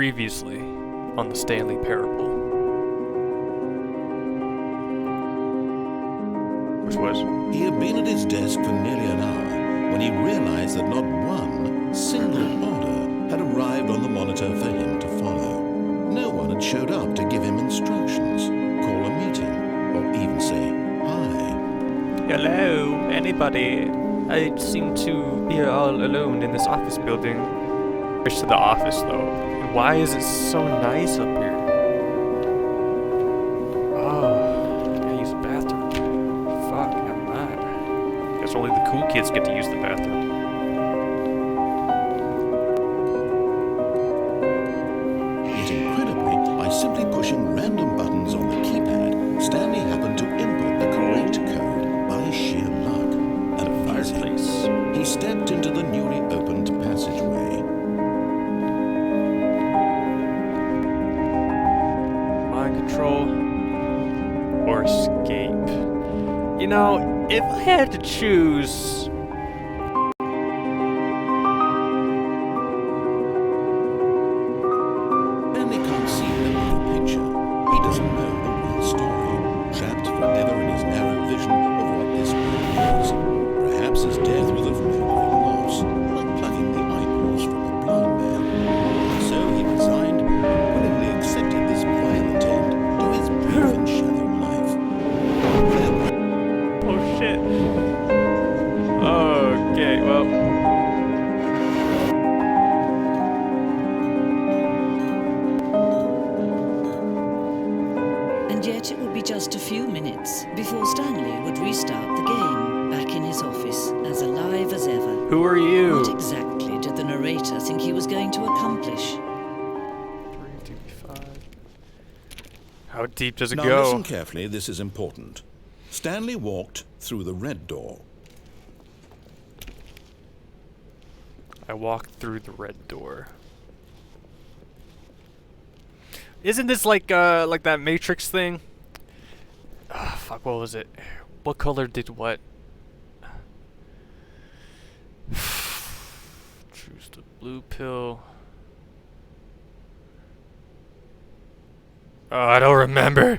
Previously on the Stanley Parable. Which was? He had been at his desk for nearly an hour when he realized that not one single order had arrived on the monitor for him to follow. No one had showed up to give him instructions, call a meeting, or even say hi. Hello, anybody? I seem to be all alone in this office building. Wish to the office though. Why is it so nice up here? Oh, I gotta use the bathroom. Fuck, I'm not. Guess only the cool kids get to use the bathroom. Yet incredibly, by simply pushing random buttons on the keypad, Stanley happened to input the correct code by sheer luck. And Fireplace. he stepped into the newly opened passageway. Control or escape. You know, if I had to choose, Stanley can't see the bigger picture. He doesn't know the real story, trapped forever in his narrow vision of what this world is. Perhaps his death was of no real loss, like plucking the eyeballs from a blind man. So he resigned and willingly accepted this violent end to his brief and shallow life. oh shit. Okay, well. And yet it would be just a few minutes before Stanley would restart the game, back in his office, as alive as ever. Who are you? What exactly did the narrator think he was going to accomplish? 3d5. How deep does it Now go? listen carefully, this is important. Stanley walked through the red door. I walked through the red door. Isn't this like that Matrix thing? Ah, fuck, what was it? What color did what? Choose the blue pill. Oh, I don't remember.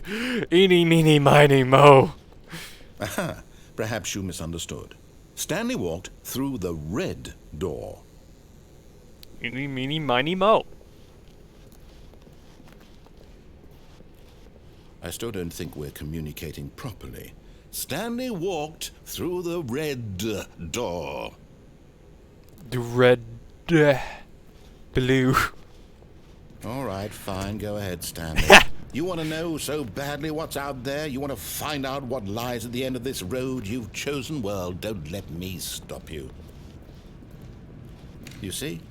Eeny, meeny, miny, mo. Aha, perhaps you misunderstood. Stanley walked through the red door. Eeny, meeny, miny, mo. I still don't think we're communicating properly. Stanley walked through the red door. The red, blue. All right, fine. Go ahead, Stanley. You want to know so badly what's out there? You want to find out what lies at the end of this road you've chosen? Well, don't let me stop you. You see?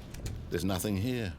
There's nothing here.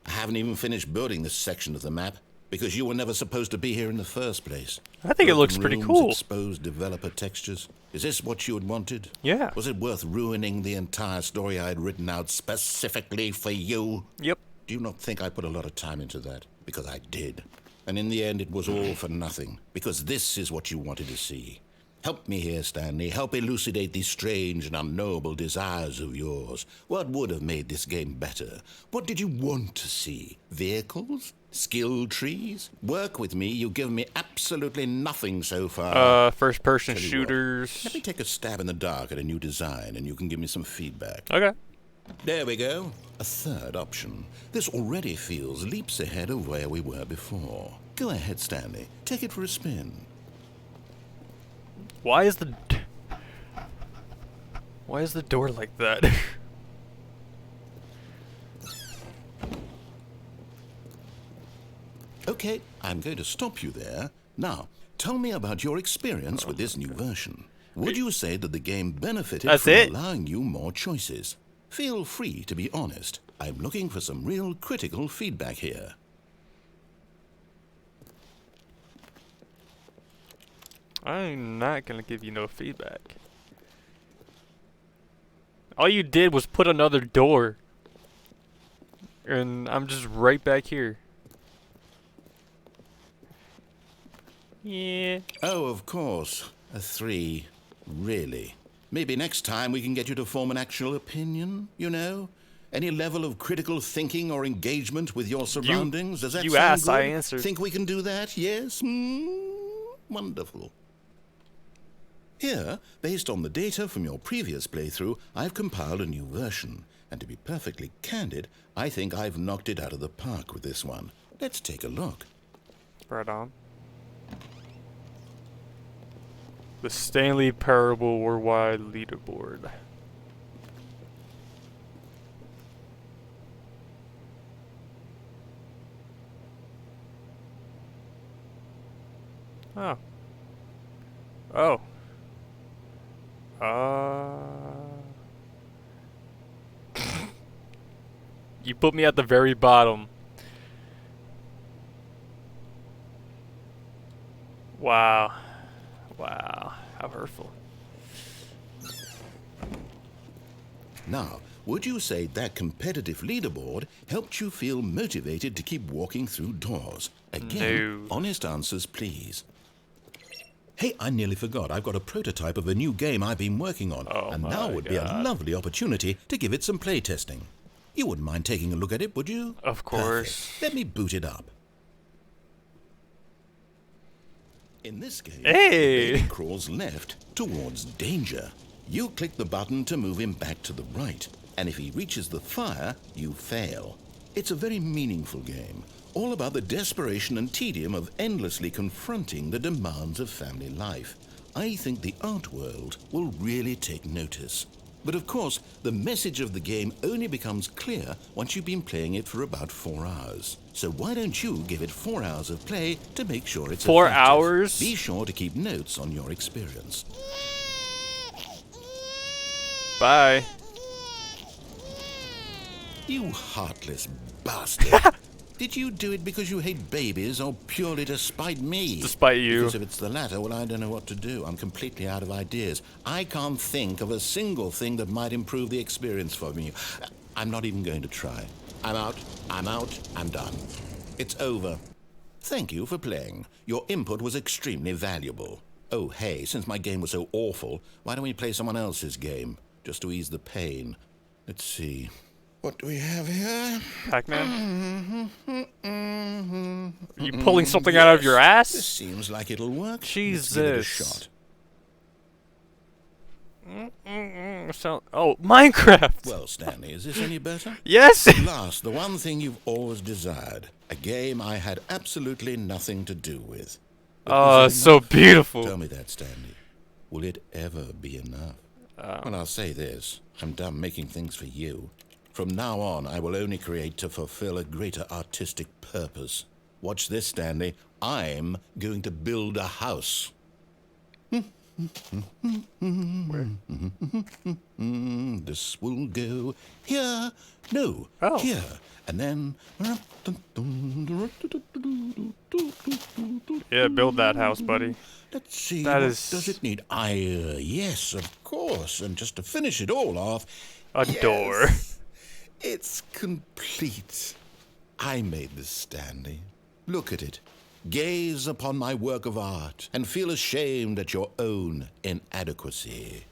I haven't even finished building this section of the map because you were never supposed to be here in the first place. I think it looks pretty Rooms, cool. Exposed developer textures. Is this what you had wanted? Yeah. Was it worth ruining the entire story I had written out specifically for you? Yep. Do you not think I put a lot of time into that? Because I did. And in the end, it was all for nothing. Because this is what you wanted to see. Help me here, Stanley. Help elucidate these strange and unknowable desires of yours. What would have made this game better? What did you want to see? Vehicles? Skill trees? Work with me. You've given me absolutely nothing so far. First-person Tell you what, shooters. let me take a stab in the dark at a new design, and you can give me some feedback. Okay. There we go. A third option. This already feels leaps ahead of where we were before. Go ahead, Stanley. Take it for a spin. Why is the door like that? Okay, I'm going to stop you there. Now, tell me about your experience with this new version. Would you say that the game benefited That's from it? allowing you more choices? Feel free to be honest. I'm looking for some real critical feedback here. I'm not gonna give you no feedback. All you did was put another door. And I'm just right back here. Yeah. Oh, of course. A 3. Really? Maybe next time we can get you to form an actual opinion, you know? Any level of critical thinking or engagement with your surroundings? Does that you sound asked, good? I answered. Think we can do that? Yes? Wonderful. Here, based on the data from your previous playthrough, I've compiled a new version. And to be perfectly candid, I think I've knocked it out of the park with this one. Let's take a look. Right on. The Stanley Parable Worldwide Leaderboard. Oh. Oh. You put me at the very bottom. Wow. Wow. How hurtful. Now, would you say that competitive leaderboard helped you feel motivated to keep walking through doors? Again, No. honest answers, please. Hey, I nearly forgot. I've got a prototype of a new game I've been working on, Oh and my now would be a God. lovely opportunity to give it some play testing. You wouldn't mind taking a look at it, would you? Of course. Perfect. Let me boot it up. In this game, Hey! the baby crawls left towards danger. You click the button to move him back to the right, and if he reaches the fire, you fail. It's a very meaningful game, all about the desperation and tedium of endlessly confronting the demands of family life. I think the art world will really take notice. But of course, the message of the game only becomes clear once you've been playing it for about 4 hours. So why don't you give it 4 hours of play to make sure it's 4 effective? hours? Be sure to keep notes on your experience. Bye. You heartless bastard. Did you do it because you hate babies or purely to spite me? Despite you. Because if it's the latter, well, I don't know what to do. I'm completely out of ideas. I can't think of a single thing that might improve the experience for me. I'm not even going to try. I'm out, I'm done. It's over. Thank you for playing. Your input was extremely valuable. Oh, hey, since my game was so awful, why don't we play someone else's game? Just to ease the pain. Let's see. What do we have here? Pac-Man? Are you pulling something out of your ass? This seems like it'll work. Jesus. Let's give it a shot. Oh, Minecraft! Well, Stanley, is this any better? Yes! At last, the one thing you've always desired. A game I had absolutely nothing to do with. But Oh, is it's it so enough? beautiful. Tell me that, Stanley. Will it ever be enough? Well, I'll say this. I'm done making things for you. From now on, I will only create to fulfill a greater artistic purpose. Watch this, Stanley. I'm going to build a house. Where? This will go here. No, Oh. here. And then... Yeah, build that house, buddy. Let's see, That what is- does it need? Yes, of course. And just to finish it all off... A door. It's complete. I made this, Stanley. Look at it. Gaze upon my work of art and feel ashamed at your own inadequacy.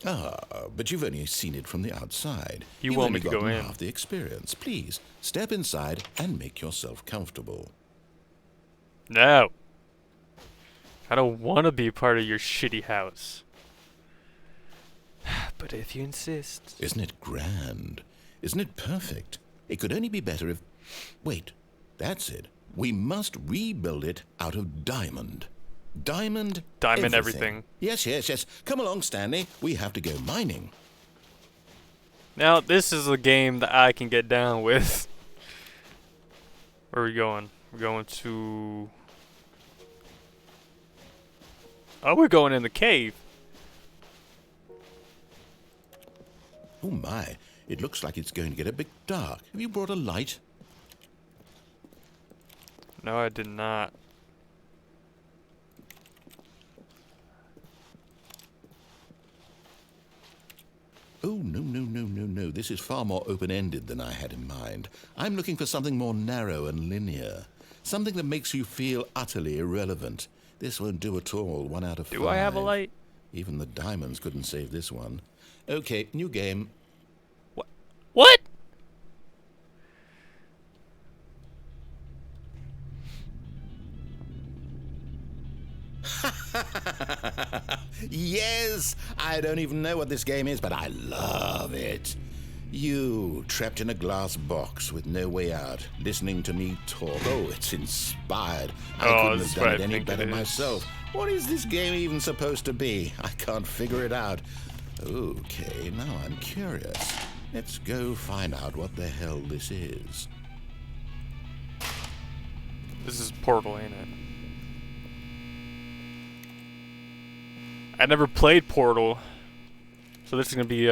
Ah, but you've only seen it from the outside. You You've want only me to go gotten in. half the experience. Please, step inside and make yourself comfortable. No. I don't want to be part of your shitty house. But if you insist. Isn't it grand? Isn't it perfect? It could only be better if... Wait, that's it. We must rebuild it out of diamond. Diamond Everything. Yes. Come along, Stanley. We have to go mining. Now, this is a game that I can get down with. Where are we going? We're going to... Oh, we're going in the cave. Oh my, it looks like it's going to get a bit dark. Have you brought a light? No, I did not. Oh, no. This is far more open-ended than I had in mind. I'm looking for something more narrow and linear. Something that makes you feel utterly irrelevant. This won't do at all. 1 out of 5. Do I have a light? Even the diamonds couldn't save this one. Okay, new game. What? Yes! I don't even know what this game is, but I love it. You, trapped in a glass box with no way out, listening to me talk. Oh, it's inspired. I couldn't have done it any better myself. What is this game even supposed to be? I can't figure it out. Okay, now I'm curious. Let's go find out what the hell this is. This is Portal, ain't it? I never played Portal, so this is gonna be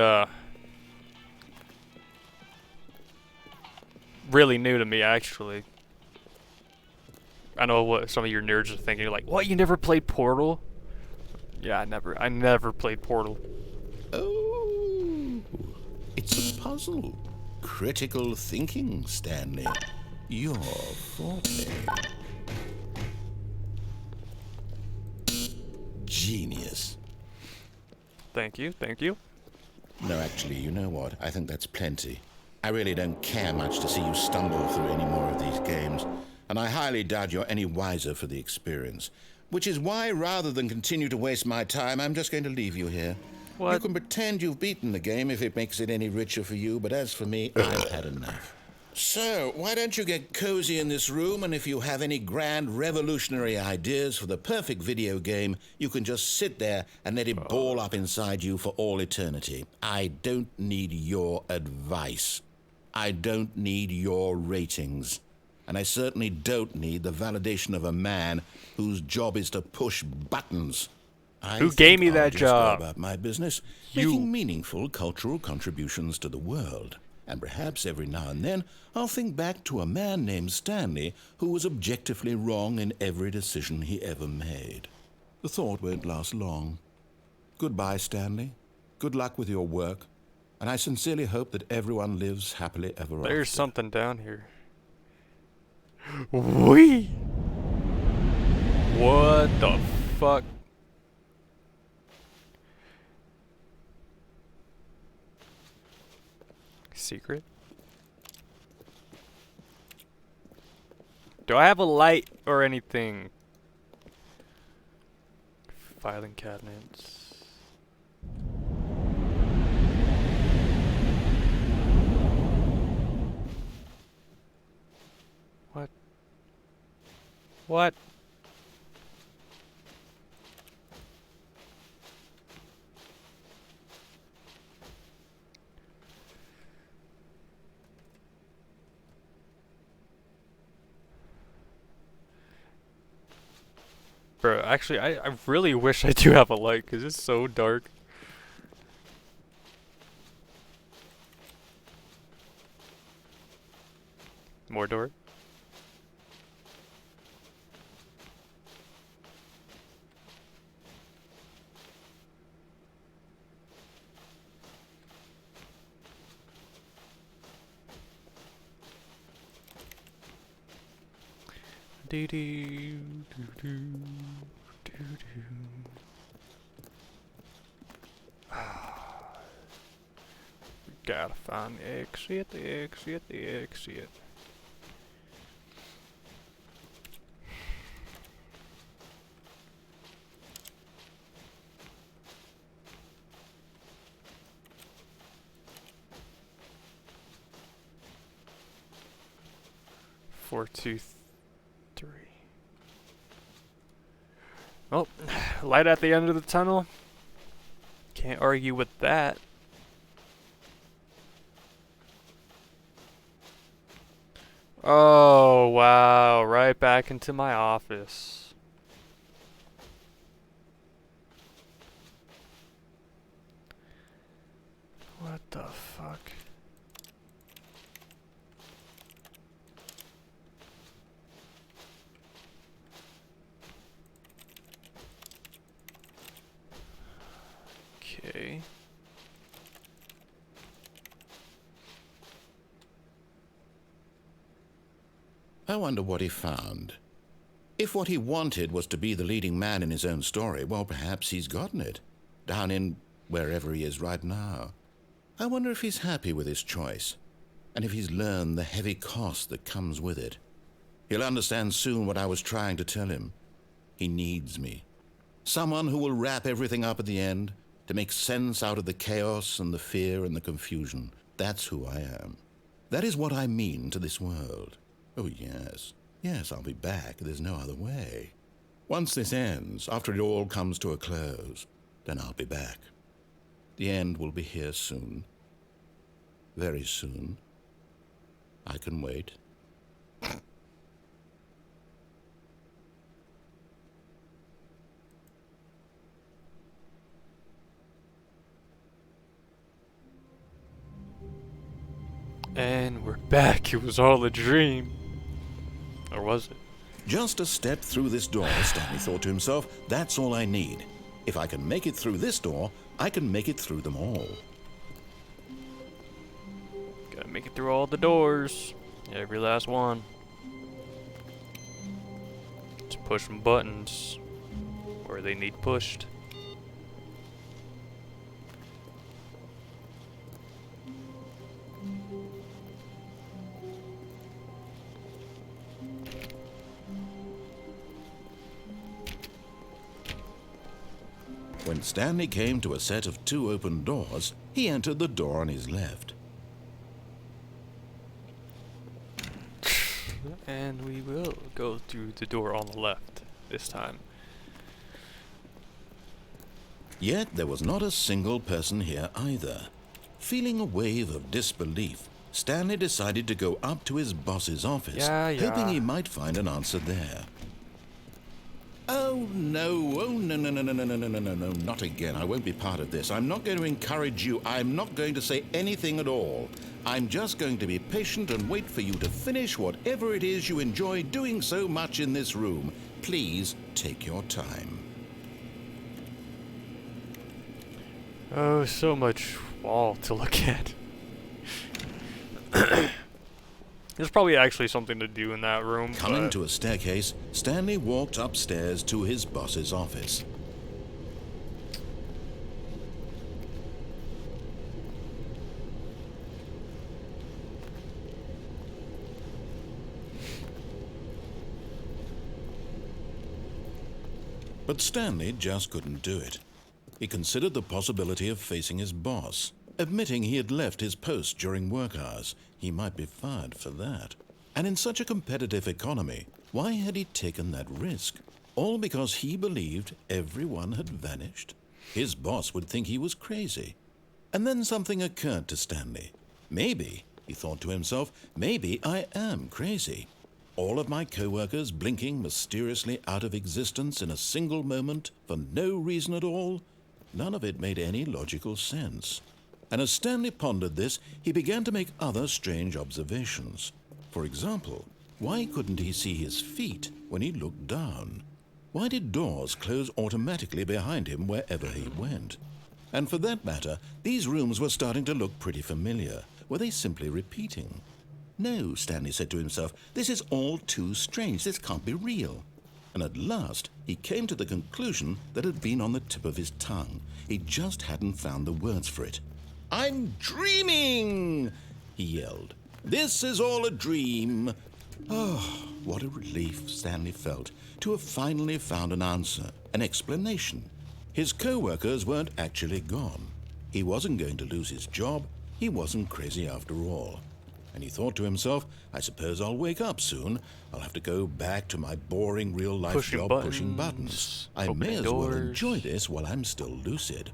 really new to me, actually. I know what some of your nerds are thinking. You're like, what? You never played Portal? Yeah, I never played Portal. Oh, it's a puzzle. Critical thinking, Stanley. Your forte. Genius. Thank you, thank you. No, actually, you know what? I think that's plenty. I really don't care much to see you stumble through any more of these games, and I highly doubt you're any wiser for the experience. Which is why, rather than continue to waste my time, I'm just going to leave you here. What? You can pretend you've beaten the game if it makes it any richer for you, but as for me, I've had enough. So, why don't you get cozy in this room, and if you have any grand revolutionary ideas for the perfect video game, you can just sit there and let it ball up inside you for all eternity. I don't need your advice. I don't need your ratings. And I certainly don't need the validation of a man whose job is to push buttons. Who gave me that job? Go about my business, You. making meaningful cultural contributions to the world. And perhaps every now and then, I'll think back to a man named Stanley who was objectively wrong in every decision he ever made. The thought won't last long. Goodbye, Stanley. Good luck with your work. And I sincerely hope that everyone lives happily ever after. There's something down here. Wee! What the fuck? Secret? Do I have a light or anything? Filing cabinets. What? What? Bro, actually, I really wish I do have a light, because it's so dark. More door? Do do do do do do. Gotta find the exit, the exit, the exit. Four, two, three. Oh, light at the end of the tunnel. Can't argue with that. Oh, wow. Right back into my office. What the fuck? Okay. I wonder what he found. If what he wanted was to be the leading man in his own story, well, perhaps he's gotten it. Down in wherever he is right now. I wonder if he's happy with his choice, and if he's learned the heavy cost that comes with it. He'll understand soon what I was trying to tell him. He needs me. Someone who will wrap everything up at the end, to make sense out of the chaos and the fear and the confusion. That's who I am. That is what I mean to this world. Oh, yes. Yes, I'll be back. There's no other way. Once this ends, after it all comes to a close, then I'll be back. The end will be here soon. Very soon. I can wait. And we're back. It was all a dream. Or was it? Just a step through this door, Stanley thought to himself. That's all I need. If I can make it through this door, I can make it through them all. Gotta make it through all the doors. Every last one. Just pushing buttons where they need pushed. When Stanley came to a set of 2 open doors, he entered the door on his left. And we will go through the door on the left this time. Yet there was not a single person here either. Feeling a wave of disbelief, Stanley decided to go up to his boss's office, hoping he might find an answer there. Oh, no, not again. I won't be part of this. I'm not going to encourage you. I'm not going to say anything at all. I'm just going to be patient and wait for you to finish whatever it is you enjoy doing so much in this room. Please take your time. Oh, so much wall to look at. There's probably actually something to do in that room. Coming to a staircase, Stanley walked upstairs to his boss's office. But Stanley just couldn't do it. He considered the possibility of facing his boss. Admitting he had left his post during work hours, he might be fired for that. And in such a competitive economy, why had he taken that risk? All because he believed everyone had vanished? His boss would think he was crazy. And then something occurred to Stanley. Maybe, he thought to himself, maybe I am crazy. All of my co-workers blinking mysteriously out of existence in a single moment for no reason at all? None of it made any logical sense. And as Stanley pondered this, he began to make other strange observations. For example, why couldn't he see his feet when he looked down? Why did doors close automatically behind him wherever he went? And for that matter, these rooms were starting to look pretty familiar. Were they simply repeating? No, Stanley said to himself, this is all too strange. This can't be real. And at last, he came to the conclusion that had been on the tip of his tongue. He just hadn't found the words for it. I'm dreaming, he yelled. This is all a dream. Oh, what a relief Stanley felt to have finally found an answer, an explanation. His co-workers weren't actually gone. He wasn't going to lose his job. He wasn't crazy after all. And he thought to himself, I suppose I'll wake up soon. I'll have to go back to my boring real-life job pushing buttons. I may as well enjoy this while I'm still lucid.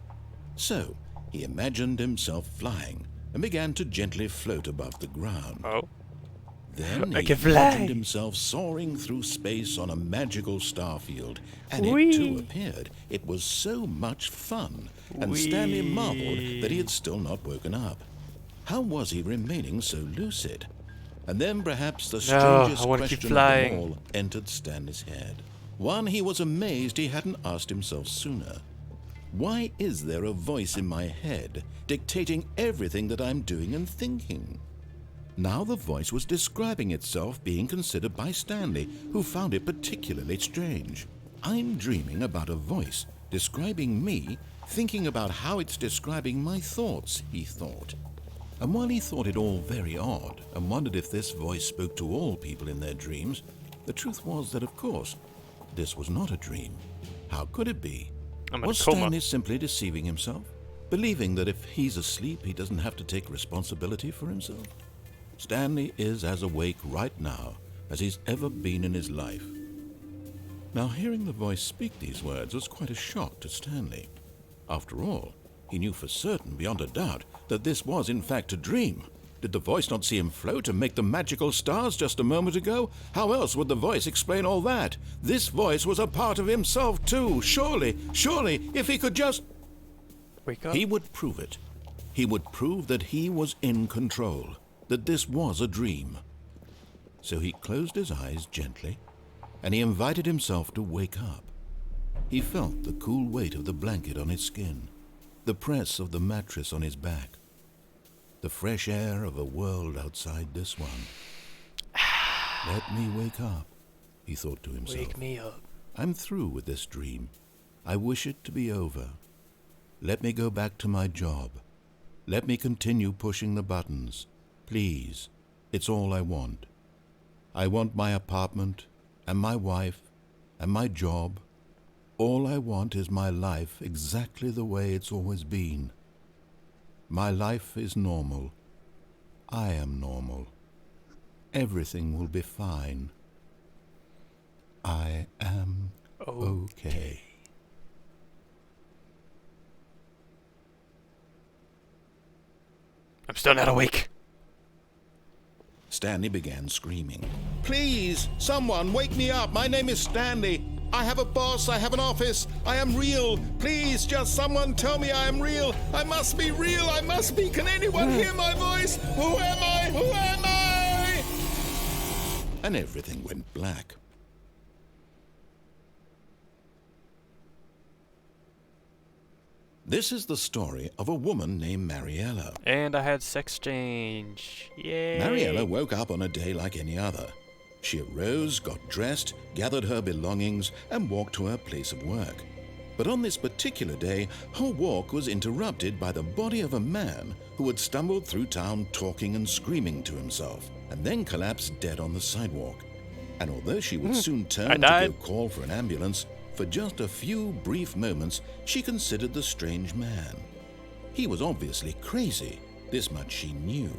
So, he imagined himself flying and began to gently float above the ground. Oh. Then he imagined himself soaring through space on a magical star field, and it too appeared. It was so much fun, and Stanley marveled that he had still not woken up. How was he remaining so lucid? And then perhaps the strangest question of them all entered Stanley's head. One he was amazed he hadn't asked himself sooner. Why is there a voice in my head dictating everything that I'm doing and thinking? Now the voice was describing itself being considered by Stanley, who found it particularly strange. I'm dreaming about a voice describing me, thinking about how it's describing my thoughts, he thought. And while he thought it all very odd and wondered if this voice spoke to all people in their dreams, the truth was that, of course, this was not a dream. How could it be? I'm in Was a coma. Stanley simply deceiving himself? Believing that if he's asleep, he doesn't have to take responsibility for himself? Stanley is as awake right now as he's ever been in his life. Now, hearing the voice speak these words was quite a shock to Stanley. After all, he knew for certain, beyond a doubt, that this was in fact a dream. Did the voice not see him float and make the magical stars just a moment ago? How else would the voice explain all that? This voice was a part of himself too. Surely, if he could just... Wake up. He would prove it. He would prove that he was in control, that this was a dream. So he closed his eyes gently, and he invited himself to wake up. He felt the cool weight of the blanket on his skin, the press of the mattress on his back, the fresh air of a world outside this one. Let me wake up, he thought to himself. Wake me up. I'm through with this dream. I wish it to be over. Let me go back to my job. Let me continue pushing the buttons. Please, it's all I want. I want my apartment, and my wife, and my job. All I want is my life exactly the way it's always been. My life is normal. I am normal. Everything will be fine. I am okay. I'm still not awake. Stanley began screaming. Please, someone, wake me up. My name is Stanley. I have a boss. I have an office. I am real. Please, just someone tell me I am real. I must be real. I must be. Can anyone hear my voice? Who am I? Who am I? And everything went black. This is the story of a woman named Mariella. And I had sex change. Yay. Mariella woke up on a day like any other. She arose, got dressed, gathered her belongings, and walked to her place of work. But on this particular day, her walk was interrupted by the body of a man who had stumbled through town talking and screaming to himself, and then collapsed dead on the sidewalk. And although she would soon turn to go call for an ambulance, for just a few brief moments, she considered the strange man. He was obviously crazy. This much she knew.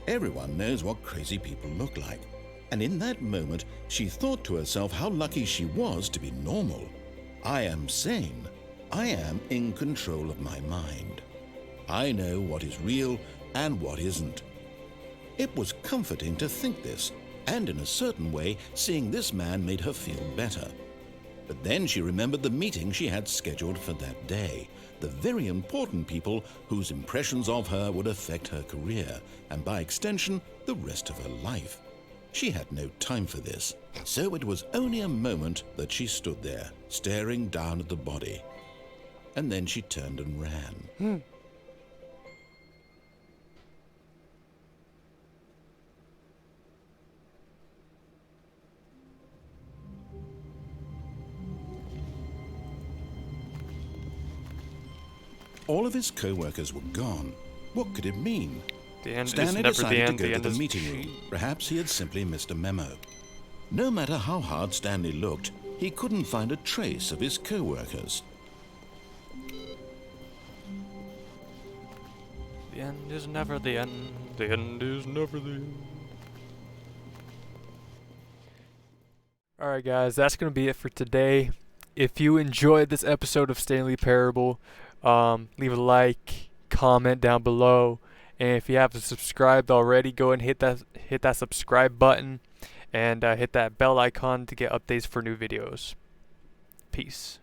Everyone knows what crazy people look like. And in that moment, she thought to herself how lucky she was to be normal. I am sane. I am in control of my mind. I know what is real and what isn't. It was comforting to think this, and in a certain way, seeing this man made her feel better. But then she remembered the meeting she had scheduled for that day, the very important people whose impressions of her would affect her career, and by extension, the rest of her life. She had no time for this, so it was only a moment that she stood there, staring down at the body. And then she turned and ran. All of his co-workers were gone. What could it mean? The end Stanley is never decided the end. to The go end to the is meeting room. Perhaps he had simply missed a memo. No matter how hard Stanley looked, he couldn't find a trace of his co-workers. The end is never the end. The end is never the end. Alright guys, that's going to be it for today. If you enjoyed this episode of Stanley Parable, leave a like, comment down below, and if you haven't subscribed already, go and hit that subscribe button and hit that bell icon to get updates for new videos. Peace.